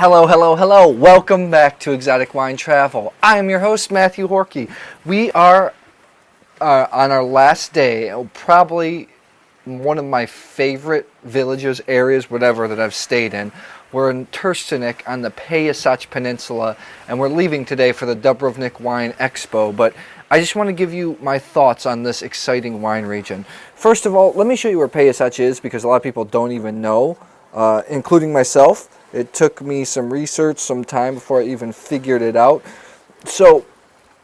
Hello, hello, hello. Welcome back to Exotic Wine Travel. I am your host, Matthew Horkey. We are on our last day, probably one of my favorite villages, areas, whatever, that I've stayed in. We're in Trstenik on the Pelješac Peninsula, and we're leaving today for the Dubrovnik Wine Expo. But I just want to give you my thoughts on this exciting wine region. First of all, let me show you where Peljesac is, because a lot of people don't even know, including myself. It took me some research, some time before I even figured it out. So,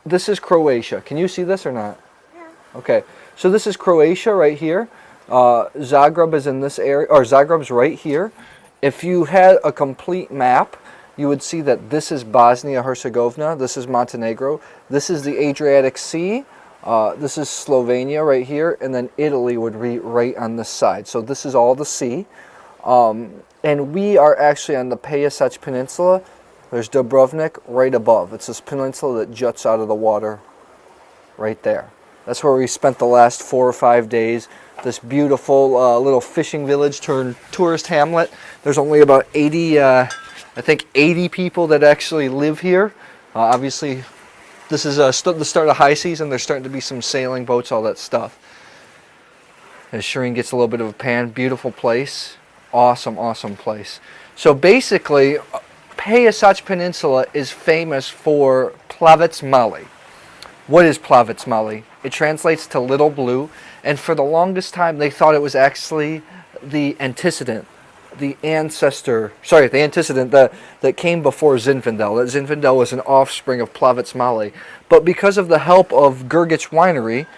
this is Croatia. Can you see this or not? Yeah. Okay, so this is Croatia right here. Zagreb is in this area, or Zagreb's right here. If you had a complete map, you would see that this is Bosnia-Herzegovina, this is Montenegro, this is the Adriatic Sea, this is Slovenia right here, and then Italy would be right on this side. So this is all the sea. And we are actually on the Pelješac Peninsula. There's Dubrovnik right above. It's this peninsula that juts out of the water right there. That's where we spent the last 4 or 5 days. This beautiful little fishing village turned tourist hamlet. There's only about 80 people that actually live here. Obviously, this is the start of high season. There's starting to be some sailing boats, all that stuff. As Shireen gets a little bit of a pan, beautiful place. Awesome, awesome place. So basically, Pelješac Peninsula is famous for Plavac Mali. What is Plavac Mali? It translates to little blue, and for the longest time they thought it was actually the antecedent that came before Zinfandel. That Zinfandel was an offspring of Plavac Mali. But because of the help of Grgić winery,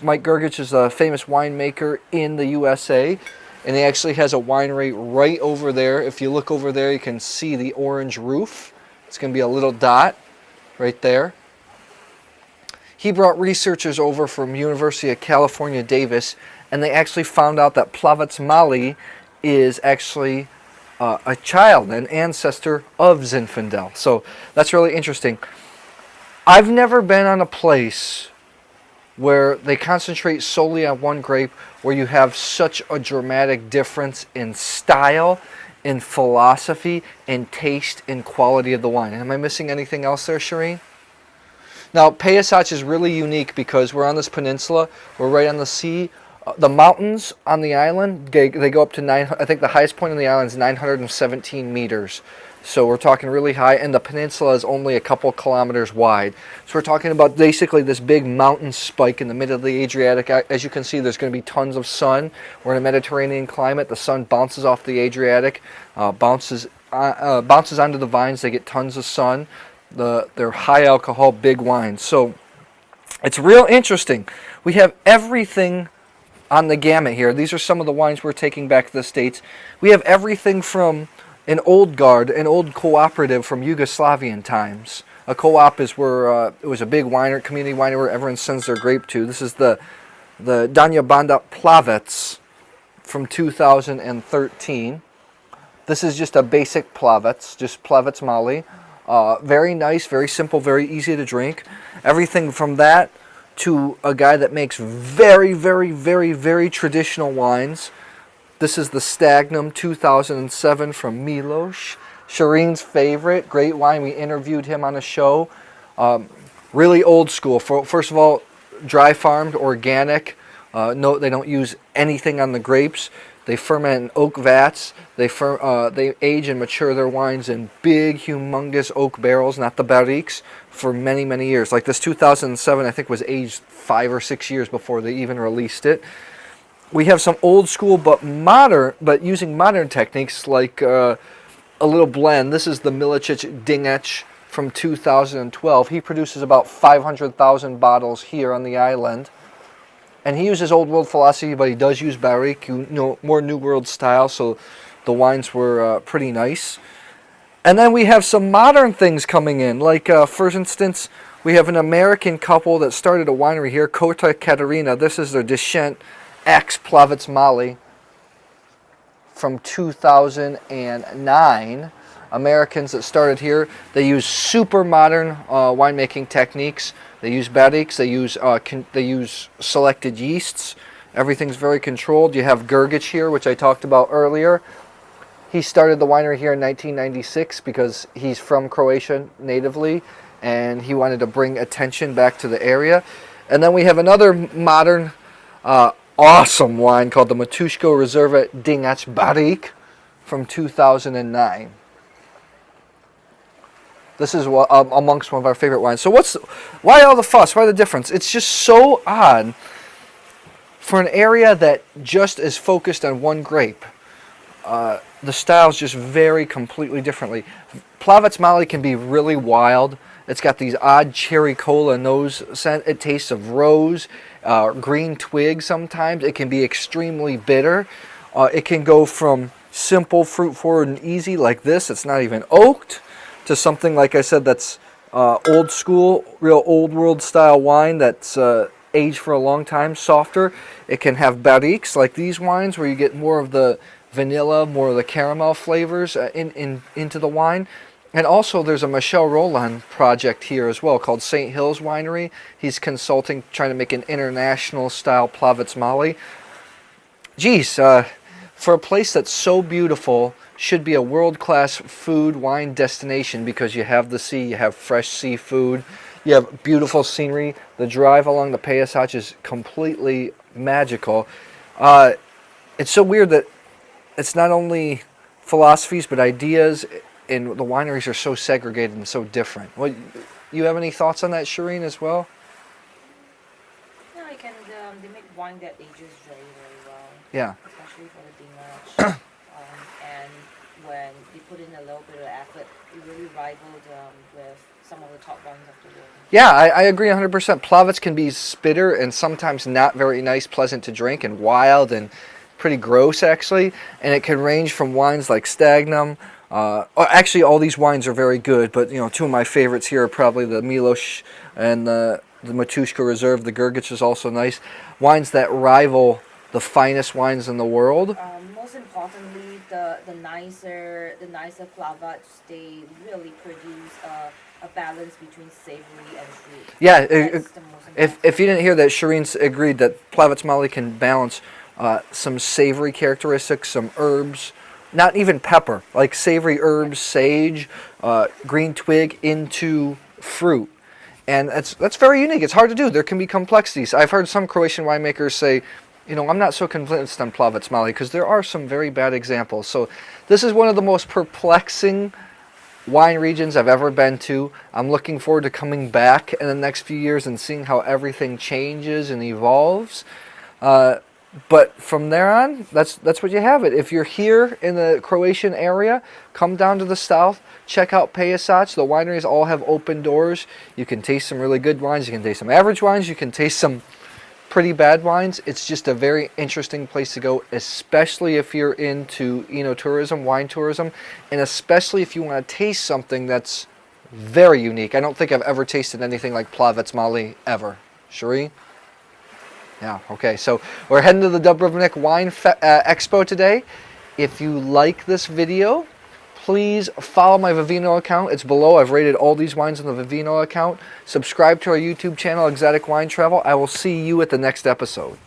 Mike Grgić is a famous winemaker in the USA, and he actually has a winery right over there. If you look over there, you can see the orange roof. It's going to be a little dot right there. He brought researchers over from University of California, Davis, and they actually found out that Plavac Mali is actually a child, an ancestor of Zinfandel. So that's really interesting. I've never been on a place where they concentrate solely on one grape, where you have such a dramatic difference in style, in philosophy, in taste, in quality of the wine. Am I missing anything else there, Shireen? Now, Peljesac is really unique because we're on this peninsula, we're right on the sea. The mountains on the island, they go up to I think the highest point on the island is 917 meters. So we're talking really high, and the peninsula is only a couple kilometers wide. So we're talking about basically this big mountain spike in the middle of the Adriatic. As you can see, there's going to be tons of sun. We're in a Mediterranean climate. The sun bounces off the Adriatic, bounces onto the vines. They get tons of sun. They're high alcohol, big wines. So it's real interesting. We have everything on the gamut here. These are some of the wines we're taking back to the States. We have everything from an old guard, an old cooperative from Yugoslavian times. A co-op is where it was a big community winery where everyone sends their grape to. This is the Donja Banda Plavac from 2013. This is just a basic Plavac, just Plavac Mali. Very nice, very simple, very easy to drink. Everything from that to a guy that makes very, very, very, very traditional wines. This is the Stagnum 2007 from Milos. Shireen's favorite, great wine. We interviewed him on a show. Really old school. First of all, dry farmed, organic. No, they don't use anything on the grapes. They ferment in oak vats. They age and mature their wines in big, humongous oak barrels, not the barriques, for many, many years. Like this 2007, I think, was aged 5 or 6 years before they even released it. We have some old school but using modern techniques, like a little blend. This is the Milicic Dingač from 2012. He produces about 500,000 bottles here on the island. And he uses old world philosophy, but he does use barrique, more new world style, so the wines were pretty nice. And then we have some modern things coming in, like for instance, we have an American couple that started a winery here, Korta Katarina. This is their Descent X Plavac Mali from 2009. Americans that started here, they use super modern winemaking techniques. They use barriques, they use selected yeasts. Everything's very controlled. You have Grgić here, which I talked about earlier. He started the winery here in 1996 because he's from Croatia natively, and he wanted to bring attention back to the area. And then we have another modern, awesome wine called the Matusko Reserva Dingač Barrique from 2009. This is amongst one of our favorite wines. So why all the fuss? Why the difference? It's just so odd for an area that just is focused on one grape. The styles just vary completely differently. Plavac Mali can be really wild. It's got these odd cherry cola nose scent. It tastes of rose, green twig sometimes. It can be extremely bitter. It can go from simple, fruit forward and easy like this. It's not even oaked, to something, like I said, that's old school, real old world style wine that's aged for a long time, softer. It can have barriques like these wines where you get more of the vanilla, more of the caramel flavors into the wine. And also there's a Michel Rolland project here as well called St. Hills Winery. He's consulting, trying to make an international style Plavac Mali. Geez, for a place that's so beautiful, should be a world-class food wine destination because you have the sea, you have fresh seafood, you have beautiful scenery. The drive along the Peljesac is completely magical. It's so weird that it's not only philosophies but ideas, and the wineries are so segregated and so different. Well, you have any thoughts on that, Shireen, as well? No, they make wine that ages very, very well. Yeah. Especially for the Dingač. And when they put in a little bit of effort, it really rivaled with some of the top wines of the world. Yeah, I agree 100%. Plavac can be bitter and sometimes not very nice, pleasant to drink, and wild and pretty gross, actually. And it can range from wines like Stagnum. Actually, all these wines are very good, but two of my favorites here are probably the Milos and the Matusko Reserva. The Grgić is also nice. Wines that rival the finest wines in the world. Most importantly, the nicer Plavac, they really produce a balance between savory and sweet. Yeah, if you didn't hear that, Shireen's agreed that Plavac Mali can balance some savory characteristics, some herbs, not even pepper, like savory herbs, sage, green twig into fruit. And that's very unique. It's hard to do. There can be complexities. I've heard some Croatian winemakers say, I'm not so convinced on Plavac Mali because there are some very bad examples. So this is one of the most perplexing wine regions I've ever been to. I'm looking forward to coming back in the next few years and seeing how everything changes and evolves. But from there on, that's what you have it. If you're here in the Croatian area, come down to the south, check out Peljesac. The wineries all have open doors. You can taste some really good wines. You can taste some average wines. You can taste some pretty bad wines. It's just a very interesting place to go, especially if you're into tourism, wine tourism, and especially if you want to taste something that's very unique. I don't think I've ever tasted anything like Plavac Mali ever. Shireen? Yeah, okay, so we're heading to the Dubrovnik Wine Expo today. If you like this video, please follow my Vivino account. It's below. I've rated all these wines on the Vivino account. Subscribe to our YouTube channel, Exotic Wine Travel. I will see you at the next episode.